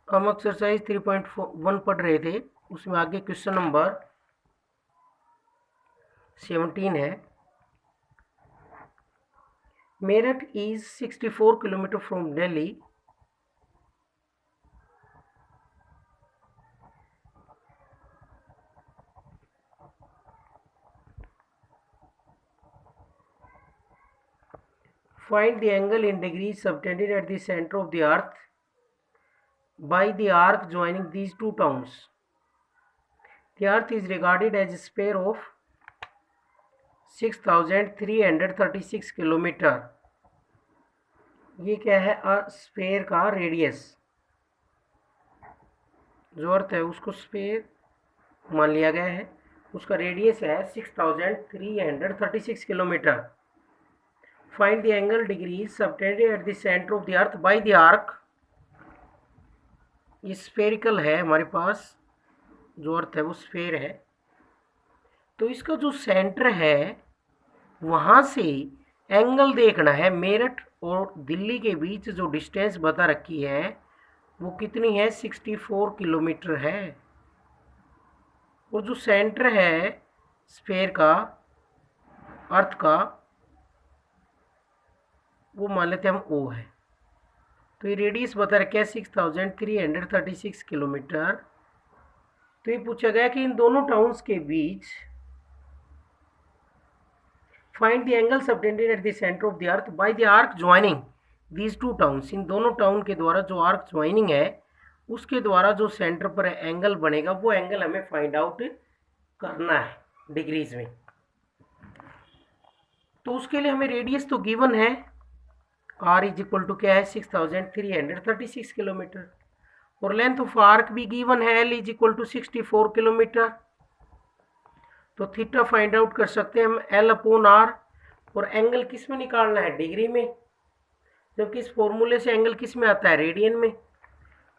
हम एक्सरसाइज 3.1 पढ़ रहे थे, उसमें आगे क्वेश्चन नंबर 17 है। Meerut is 64 kilometre from Delhi. Find the angle in degrees subtended at the center of the earth by the arc joining these two towns. The earth is regarded as a sphere of 6336 kilometre. ये क्या है? Sphere का radius, जो अर्थ है उसको sphere मान लिया गया है, उसका रेडियस है 6336 kilometre. Find the angle degrees subtended at the centre of the earth by the arc. ये स्फेरिकल है हमारे पास, जो अर्थ है वो स्फेयर है, तो इसका जो सेंटर है वहाँ से एंगल देखना है। मेरठ और दिल्ली के बीच जो डिस्टेंस बता रखी है वो कितनी है? 64 किलोमीटर है। और जो सेंटर है स्फेयर का, अर्थ का, वो मान लेते हैं हम O है। तो ये रेडियस बता रखा है 6336 किलोमीटर। तो ये पूछा गया कि इन दोनों टाउन्स के बीच find the angle subtended at the centre of the earth by the arc joining these two towns. इन दोनों टाउन के द्वारा जो आर्क ज्वाइनिंग है उसके द्वारा जो सेंटर पर एंगल बनेगा वो एंगल हमें फाइंड आउट करना है डिग्रीज में। तो उसके लिए हमें रेडियस तो गिवन है, r इज इक्वल टू क्या है? 6336 किलोमीटर। और लेंथ ऑफ आर्क भी गिवन है, l इज इक्वल टू 64 किलोमीटर। तो थीटा फाइंड आउट कर सकते हैं हम l अपॉन r। और एंगल किस में निकालना है? डिग्री में, जबकि इस फॉर्मूले से एंगल किस में आता है? रेडियन में।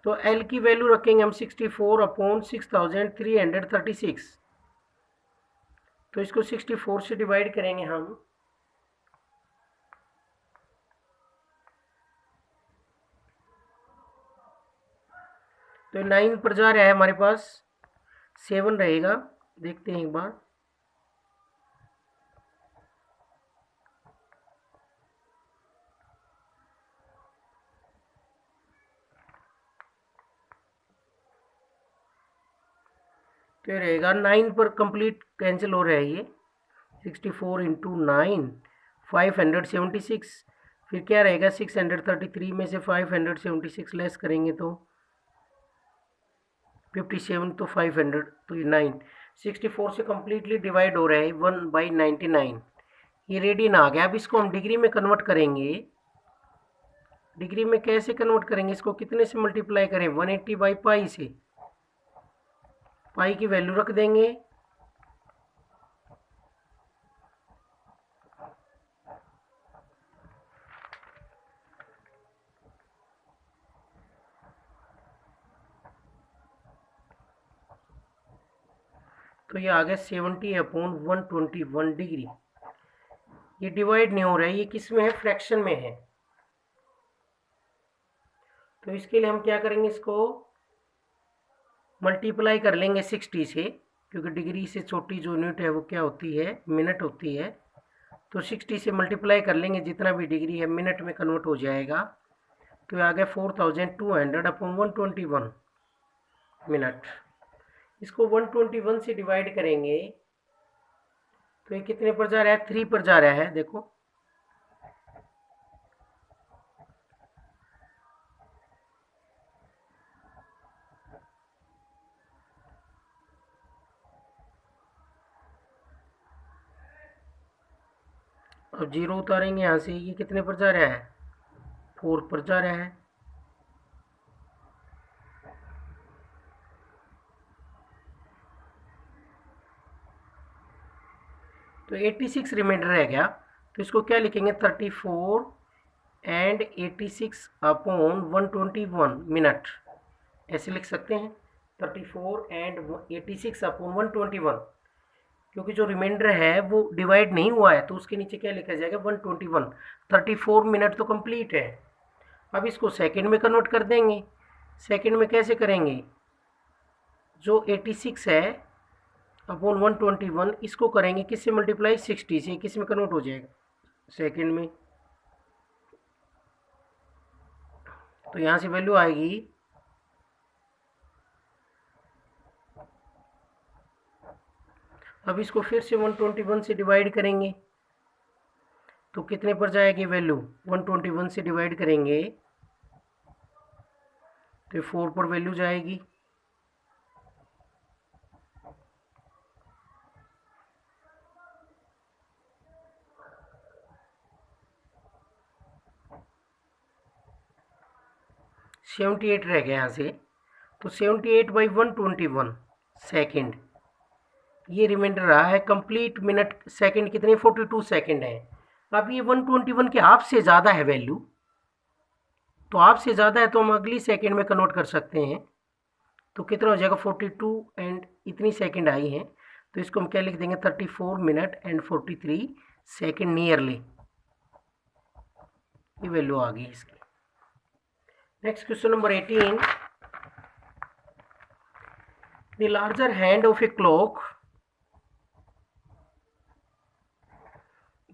तो l की वैल्यू रखेंगे हम 64 अपॉन 6336। तो इसको 64 से डिवाइड करेंगे हम, तो 9 पर जा रहा है हमारे पास, 7 रहेगा। देखते हैं एक बार। तो ये रहेगा 9 पर कंप्लीट कैंसिल हो रहा है ये। 64 इंटू 9 576। फिर क्या रहेगा? 633 में से 576 लेस करेंगे तो 57, तो 500, तो ये 9। 64 से कम्प्लीटली डिवाइड हो रहा है 1/99। ये रेडियन आ गया। अब इसको हम डिग्री में कन्वर्ट करेंगे। डिग्री में कैसे कन्वर्ट करेंगे? इसको कितने से मल्टीप्लाई करें? 180/पाई से। पाई की वैल्यू रख देंगे, तो ये आ गया 70/121 डिग्री। ये डिवाइड नहीं हो रहा है, ये किस में है? फ्रैक्शन में है। तो इसके लिए हम क्या करेंगे? इसको मल्टीप्लाई कर लेंगे 60 से, क्योंकि डिग्री से छोटी जो यूनिट है वो क्या होती है? मिनट होती है। तो 60 से मल्टीप्लाई कर लेंगे, जितना भी डिग्री है मिनट में कन्वर्ट हो जाएगा। तो ये आ गया 4200/121 मिनट। इसको 121 से डिवाइड करेंगे तो ये कितने पर जा रहा है? 3 पर जा रहा है। देखो, अब 0 उतारेंगे यहाँ से, ये कितने पर जा रहा है? 4 पर जा रहा है। तो 86 रिमाइंडर रह गया। तो इसको क्या लिखेंगे? 34 एंड 86/121 मिनट, ऐसे लिख सकते हैं। 34 एंड 86/121, क्योंकि जो रिमाइंडर है वो डिवाइड नहीं हुआ है, तो उसके नीचे क्या लिखा जाएगा? 121। 34 मिनट तो कंप्लीट है। अब इसको सेकंड में कन्वर्ट कर देंगे। सेकंड में कैसे करेंगे, जो 86 है अपॉन 121 इसको करेंगे किससे मल्टीप्लाई, 60 से, किस में कन्वर्ट हो जाएगा, सेकंड में। तो यहाँ से वैल्यू आएगी अब इसको फिर से 121 से डिवाइड करेंगे तो कितने पर जाएगी वैल्यू, 121 से डिवाइड करेंगे तो 4 पर वैल्यू जाएगी। सेवेंटी एट रह गया यहाँ से, तो 78/121 सेकेंड ये रिमाइंडर रहा है। कंप्लीट मिनट सेकंड कितने, 42 सेकंड है। अब ये 121 के हाफ से ज़्यादा है वैल्यू, तो हाफ से ज़्यादा है तो हम अगली सेकंड में कन्वर्ट कर सकते हैं। तो कितना हो जाएगा, 42 एंड इतनी सेकंड आई हैं, तो इसको हम क्या लिख देंगे, 34 मिनट एंड 43 सेकंड नियरली, ये वैल्यू आ गई इसकी। Next question number 18, the larger hand of a clock,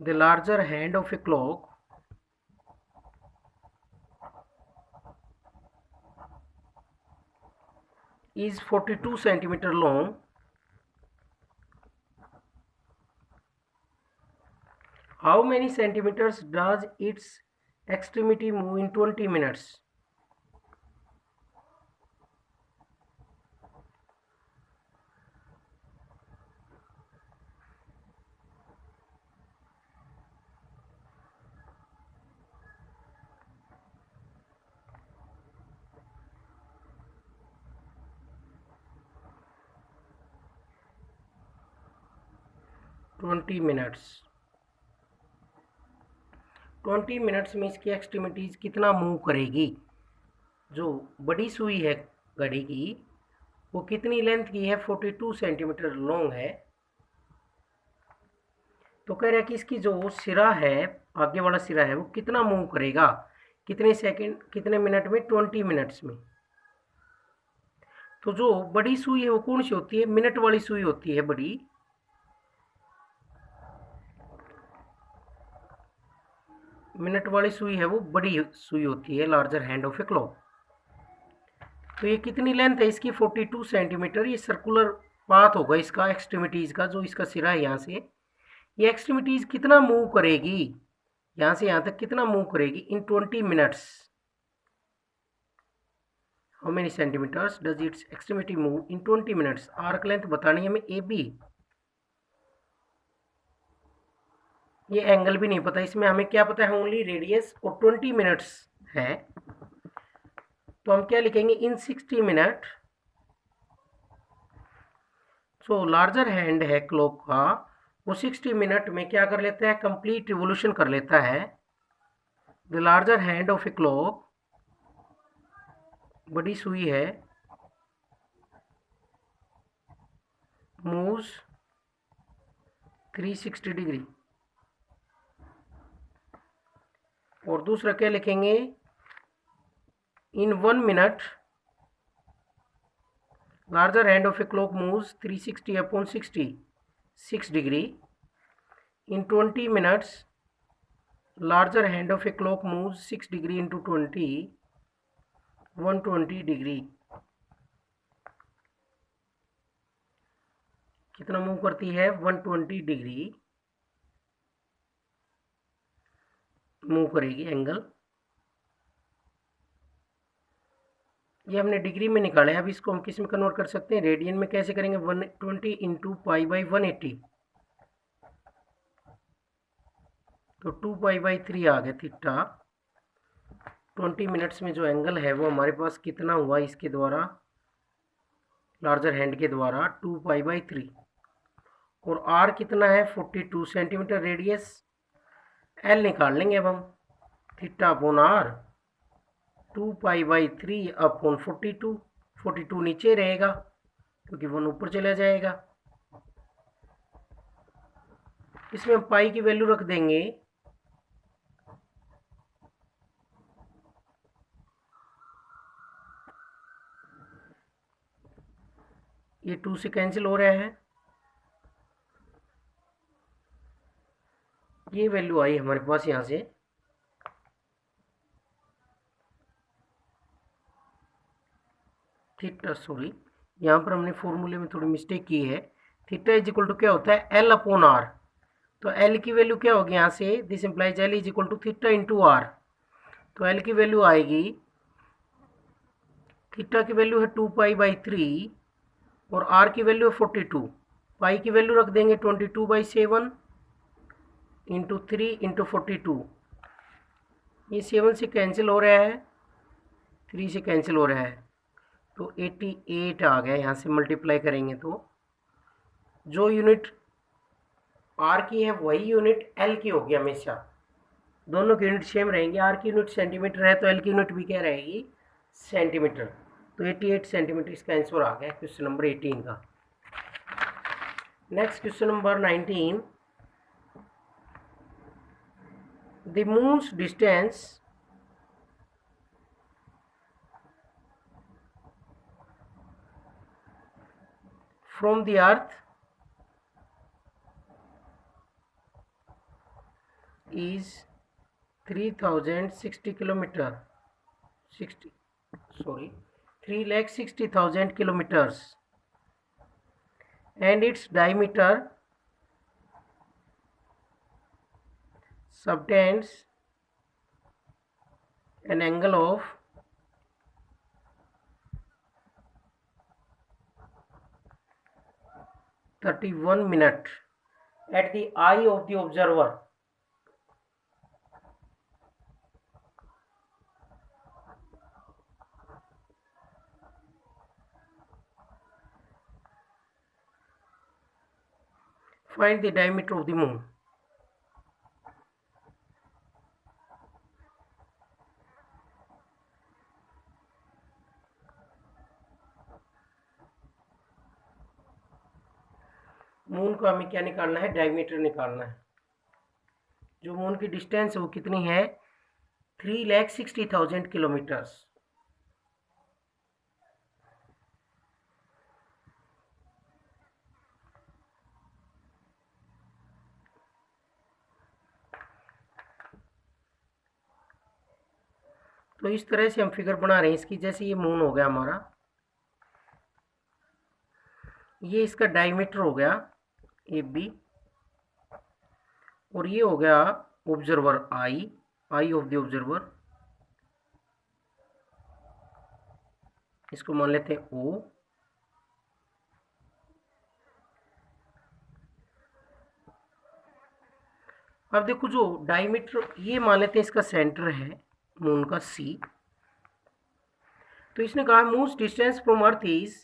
the larger hand of a clock is 42 centimeter long. How many centimeters does its extremity move in 20 minutes? Twenty minutes में इसकी extremities कितना move करेगी। जो बड़ी सुई है घड़ी की वो कितनी लेंथ की है, 42 सेंटीमीटर लॉन्ग है। तो कह रहा है कि इसकी जो सिरा है, आगे वाला सिरा है, वो कितना मूव करेगा, कितने सेकंड, कितने मिनट में, 20 मिनट्स में। तो जो बड़ी सुई है वो कौन सी होती है, मिनट वाली सुई होती है बड़ी। मिनट वाली सुई है वो बड़ी सुई होती है, larger hand of a clock. तो ये कितनी लेंथ है इसकी, 42 सेंटीमीटर। ये सर्कुलर पाथ होगा इसका एक्सट्रीमिटीज का, जो इसका सिरा है यहाँ से, ये एक्सट्रीमिटीज कितना मूव करेगी, यहाँ से यहाँ तक कितना मूव करेगी इन 20 minutes. How many centimetres does its extremity move in 20 minutes. Arc length बतानी है हमें ए बी, ये एंगल भी नहीं पता इसमें, हमें क्या पता है, ओनली रेडियस और 20 मिनट्स है। तो हम क्या लिखेंगे, इन 60 मिनट। जो लार्जर हैंड है क्लॉक का वो 60 मिनट में क्या कर लेता है, कंप्लीट रिवोल्यूशन कर लेता है। The larger hand of a clock, बड़ी सुई है, मूव्स 360 डिग्री। और दूसरा क्या लिखेंगे, इन 1 minute larger hand of a clock moves 360 upon 60 6 degree. In 20 minutes larger hand of a clock moves 6 degree into 20 120 degree. कितना मूव करती है, 120 डिग्री मूव करेगी एंगल। ये हमने डिग्री में निकाला है, अब इसको हम किस में कन्वर्ट कर सकते हैं, रेडियन में। कैसे करेंगे, 120 इंटू पाई बाई 180, तो 2 पाई बाई 3 आ गया थीटा। 20 मिनट्स में जो एंगल है वो हमारे पास कितना हुआ इसके द्वारा, लार्जर हैंड के द्वारा, 2 पाई बाई 3। और आर कितना है, 42 सेंटीमीटर रेडियस। एल निकाल लेंगे अब हम, theta upon R, 2 pi by 3 upon 42। 42 नीचे रहेगा क्योंकि 1 ऊपर चला जाएगा। इसमें हम पाई की वैल्यू रख देंगे 0.0 ये 2 से कैंसिल हो रहा है, ये वैल्यू आई हमारे पास यहाँ से थीटा, सॉरी यहाँ पर हमने फॉर्मूले में थोड़ी मिस्टेक की है। थीटा इज इक्वल टू क्या होता है, एल अपॉन आर। तो एल की वैल्यू क्या होगी यहाँ से, this implies L is equal to theta into R. तो एल की वैल्यू आएगी, थीटा की वैल्यू है 2π/3 और आर की वैल्यू है 42। पाई की वैल्यू रख देंगे 22/7 इंटू 3 इंटू 42। ये 7 से कैंसिल हो रहा है, 3 से कैंसिल हो रहा है, तो 88 आ गया। यहाँ से मल्टीप्लाई करेंगे तो जो यूनिट आर की है वही यूनिट एल की होगी हमेशा, दोनों की यूनिट सेम रहेंगी। आर की यूनिट सेंटीमीटर है तो एल की यूनिट भी क्या रहेगी, सेंटीमीटर। तो 88 सेंटीमीटर इसका आंसर आ गया क्वेश्चन नंबर 18 का। Next question number 19, the moons distance from the earth is 3060 kilometer, 3,60,000 kilometers, and its diameter subtends an angle of 31 minutes at the eye of the observer. Find the diameter of the moon. Moon को हमें क्या निकालना है, diameter निकालना है। जो moon की distance है वो कितनी है, 3,60,000 किलोमीटर्स। तो इस तरह से हम फिगर बना रहे हैं इसकी। जैसे ये मून हो गया हमारा, ये इसका डायमीटर हो गया ए बी, और ये हो गया observer I, I of the observer, इसको मान लेते हैं ओ। अब देखो जो डायमीटर, ये मान लेते हैं इसका सेंटर है मून का सी। तो इसने कहा moon distance from earth is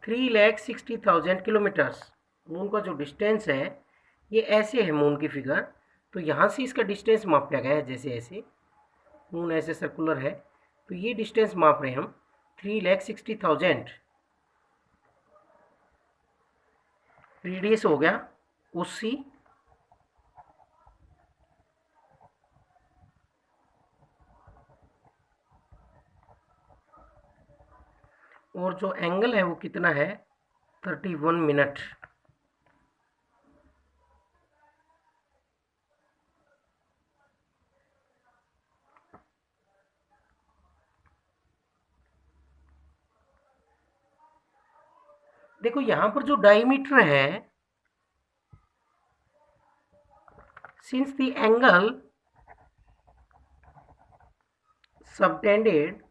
3,60,000 kilometres. Moon का जो डिस्टेंस है ये ऐसे है मून की फिगर, तो यहाँ से इसका डिस्टेंस मापा गया है। जैसे ऐसे मून ऐसे सर्कुलर है, तो ये डिस्टेंस माप रहे हैं हम 3,60,000। रेडियस हो गया उसी, और जो एंगल है वो कितना है, 31 मिनट। देखो यहां पर जो डायमीटर है, since the angle subtended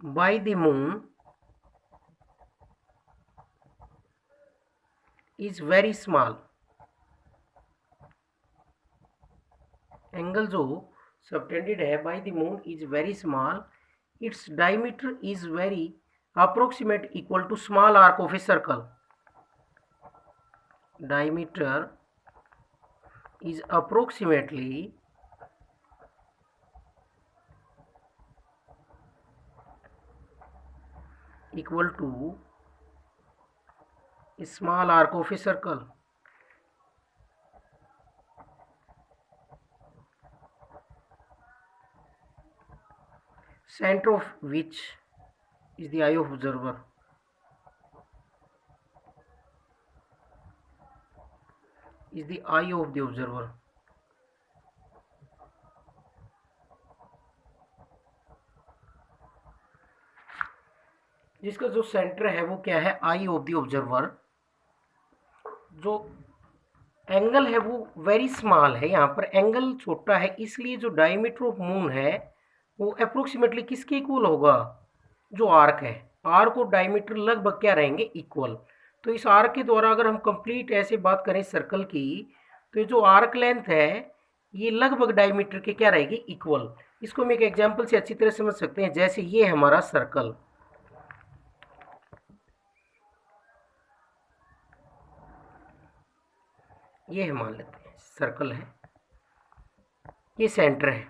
by the moon is very small, एंगल जो सबटेंडेड है by the moon is very small, its diameter is very approximate equal to small arc of a circle. Diameter is approximately equal to a small arc of a circle. Center of which is the eye of observer. Is the eye of the observer. जिसका जो centre है वो क्या है, आई of the observer. जो angle है वो very small है, यहाँ पर एंगल छोटा है, इसलिए जो डायमीटर ऑफ मून है वो अप्रोक्सीमेटली किसके इक्वल होगा, जो आर्क है। आर्क और डायमीटर लगभग क्या रहेंगे, इक्वल। तो इस आर्क के द्वारा अगर हम कंप्लीट ऐसे बात करें सर्कल की, तो जो आर्क लेंथ है ये लगभग डायमीटर के क्या रहेगी, इक्वल। इसको हम एक एग्जांपल से अच्छी तरह समझ सकते हैं। जैसे ये हमारा सर्कल, ये हम मान लेते हैं सर्कल है, ये सेंटर है।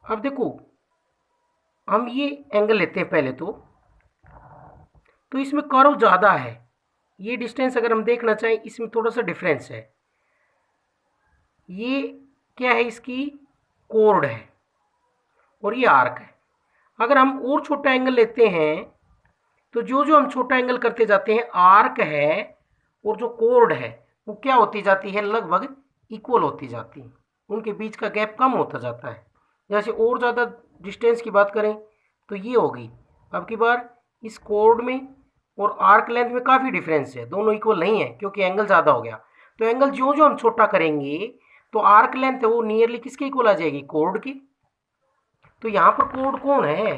अब देखो हम ये एंगल लेते हैं पहले तो इसमें कर्व ज़्यादा है। ये डिस्टेंस अगर हम देखना चाहें इसमें थोड़ा सा डिफरेंस है। ये क्या है, इसकी कोर्ड है और ये आर्क है। अगर हम और छोटा एंगल लेते हैं तो जो जो हम छोटा एंगल करते जाते हैं, आर्क है और जो कोर्ड है वो क्या होती जाती है, लगभग इक्वल होती जाती है। उनके बीच का गैप कम होता जाता है। जैसे और ज़्यादा डिस्टेंस की बात करें तो ये होगी। अब की बार इस कोर्ड में और आर्क लेंथ में काफ़ी डिफरेंस है, दोनों इक्वल नहीं है क्योंकि एंगल ज़्यादा हो गया। तो एंगल जो जो हम छोटा करेंगे तो आर्क लेंथ है वो नियरली किसके इक्वल आ जाएगी, कोर्ड की। तो यहाँ पर कोर्ड कौन है,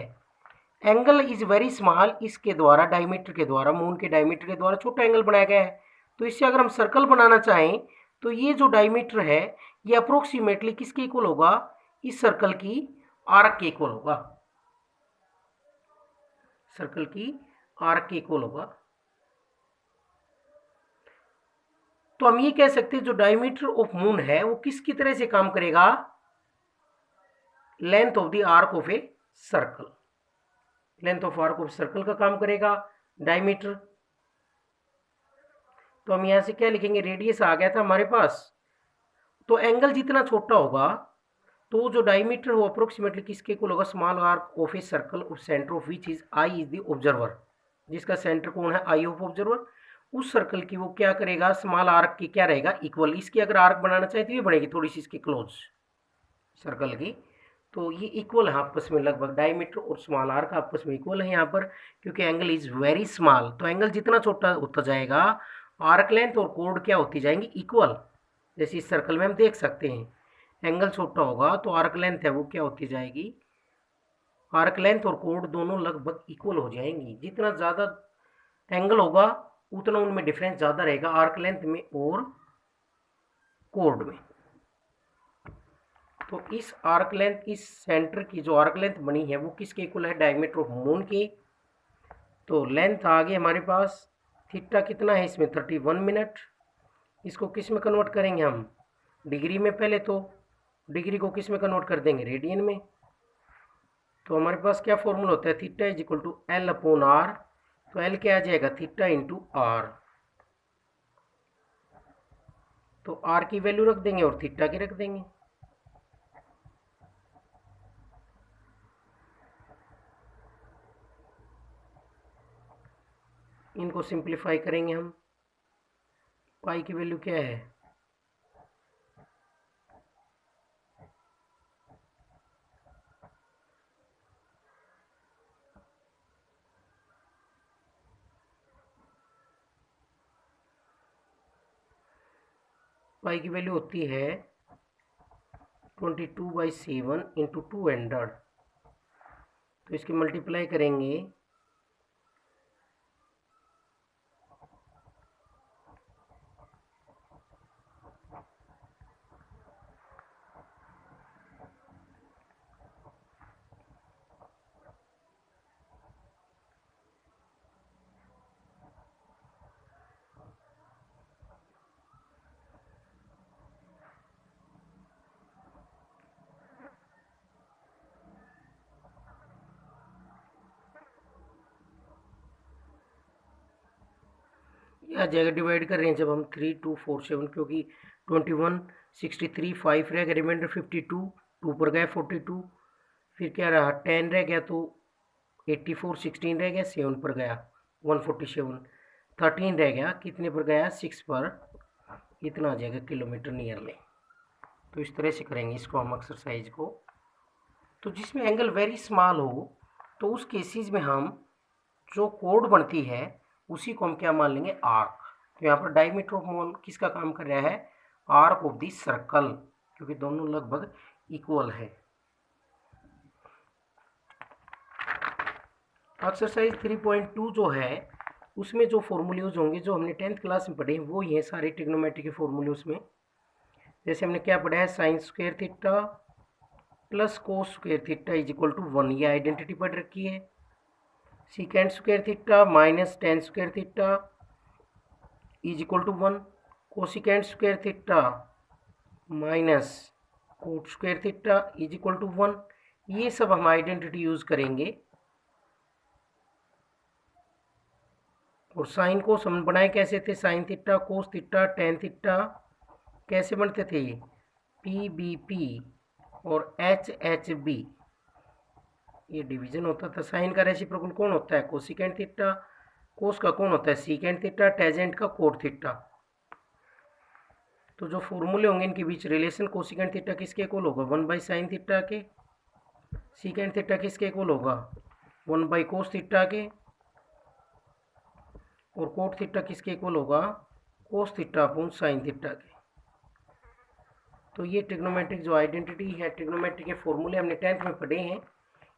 एंगल इज वेरी स्मॉल, इसके द्वारा डायमीटर के द्वारा, मून के डायमीटर के द्वारा छोटा एंगल बनाया गया है। तो इससे अगर हम सर्कल बनाना चाहें तो ये जो डायमीटर है ये अप्रोक्सीमेटली किसके इक्वल होगा, इस सर्कल की आर्क के इक्वल होगा, सर्कल की आर्क के इक्वल होगा। तो हम ये कह सकते हैं जो डायमीटर ऑफ मून है वो किसकी तरह से काम करेगा, length of the arc of a circle, length of arc of circle का काम करेगा डायमीटर। तो हम यहां से क्या लिखेंगे, रेडियस आ गया था हमारे पास। तो एंगल जितना छोटा होगा तो जो डायमीटर वो अप्रोक्सीमेटली किसके इक्वल होगा, small arc of a circle of centre of which is I is the observer, जिसका सेंटर कौन है, आई ऑफ ऑब्जर्वर। उस सर्कल की वो क्या करेगा, स्मॉल आर्क की क्या रहेगा, इक्वल। इसकी अगर आर्क बनाना चाहे तो ये बनेगी थोड़ी सी इसके क्लोज सर्कल की। तो ये इक्वल है आपस में, लगभग डायमीटर और स्मॉल आर्क आपस में इक्वल है यहाँ पर, क्योंकि एंगल इज वेरी स्मॉल। तो एंगल जितना छोटा होता जाएगा आर्क लेंथ और कोड क्या होती जाएंगी, इक्वल। जैसे इस सर्कल में हम देख सकते हैं एंगल छोटा होगा तो आर्क लेंथ है वो क्या होती जाएगी, आर्क लेंथ और कोड दोनों लगभग इक्वल हो जाएंगी। जितना ज़्यादा एंगल होगा उतना उनमें डिफरेंस ज़्यादा रहेगा, आर्क लेंथ में और कोड में। तो इस आर्क लेंथ, इस सेंटर की जो आर्क लेंथ बनी है वो किसके इक्वल है, डायमीटर ऑफ मून की। तो लेंथ आ गई हमारे पास, थीटा कितना है इसमें 31 मिनट। इसको किस में कन्वर्ट करेंगे हम, डिग्री में। पहले तो डिग्री को किस में कन्वर्ट कर देंगे, रेडियन में। तो हमारे पास क्या फॉर्मूला होता है, theta is equal to L upon R. तो एल क्या आ जाएगा, थीटा इंटू आर। तो आर की वैल्यू रख देंगे और थीटा की रख देंगे। इनको सिंप्लीफाई करेंगे हम। पाई की वैल्यू क्या है, पाई की वैल्यू होती है 22/7 इंटू 200। तो इसकी मल्टीप्लाई करेंगे आ जाएगा, डिवाइड कर रहे हैं जब हम 3247, क्योंकि 21 63 5 रह गया, रिमाइंडर 52, 2 पर गया 42, फिर क्या रहा 10 रह गया, तो 84, 16 रह गया, 7 पर गया 147, 13 रह गया, कितने पर गया 6 पर, इतना आ जाएगा किलोमीटर नियरली। तो इस तरह से करेंगे इसको हम एक्सरसाइज को। तो जिसमें एंगल वेरी स्मॉल हो तो उस केसेस में हम जो कोड बनती है उसी को हम क्या मान लेंगे, आर्क। तो यहाँ पर डायमीटर ऑफ मोल किसका काम कर रहा है, आर्क ऑफ दी सर्कल, क्योंकि दोनों लगभग इक्वल है। एक्सरसाइज 3.2 जो है उसमें जो फॉर्मूले यूज होंगे जो हमने 10th क्लास में पढ़े वो ये सारे ट्रिग्नोमेट्री के फॉर्मूले उसमें। जैसे हमने क्या पढ़ा है, sine square theta plus cos square theta is equal to 1, ये आइडेंटिटी पढ़ रखी है। Secant square theta minus tan square theta is equal to 1, cosecant square theta minus cot square theta is equal to 1। ये सब हम identity use करेंगे। और sign को हम बनाए कैसे थे, sine theta cos theta tan theta कैसे बनते थे, पी बी पी और एच एच बी, ये डिवीजन होता था। साइन का रेसिप्रोकल कौन होता है, कोसिकेंड थीटा, कोस का कौन होता है सीकेंड थीटा, टेजेंट का कोट थीटा। तो जो फॉर्मूले होंगे इनके बीच रिलेशन, कोसिकेंड थीटा किसके इक्वल होगा 1 बाई साइन थीटा के, सीकेंड थीटा किसके इक्वल होगा 1 बाई कोस थीटा के, और कोट थीटा किसके इक्वल होगा cos theta upon sine theta के। तो ये ट्रिग्नोमेट्रिक जो आइडेंटिटी है, ट्रिग्नोमेट्रिक के फॉर्मूले हमने 10th में पढ़े हैं,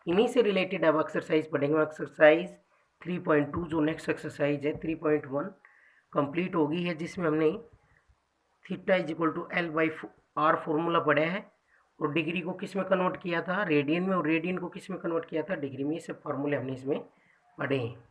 इन्हीं से रिलेटेड अब एक्सरसाइज पढ़ेंगे। एक्सरसाइज 3.2 जो नेक्स्ट एक्सरसाइज है 3.1 कंप्लीट होगी है, जिसमें हमने theta is equal to L by R formula पढ़ा है और डिग्री को किस में कन्वर्ट किया था, रेडियन में, और रेडियन को किस में कन्वर्ट किया था, डिग्री में। ये सब फार्मूले हमने इसमें पढ़े हैं।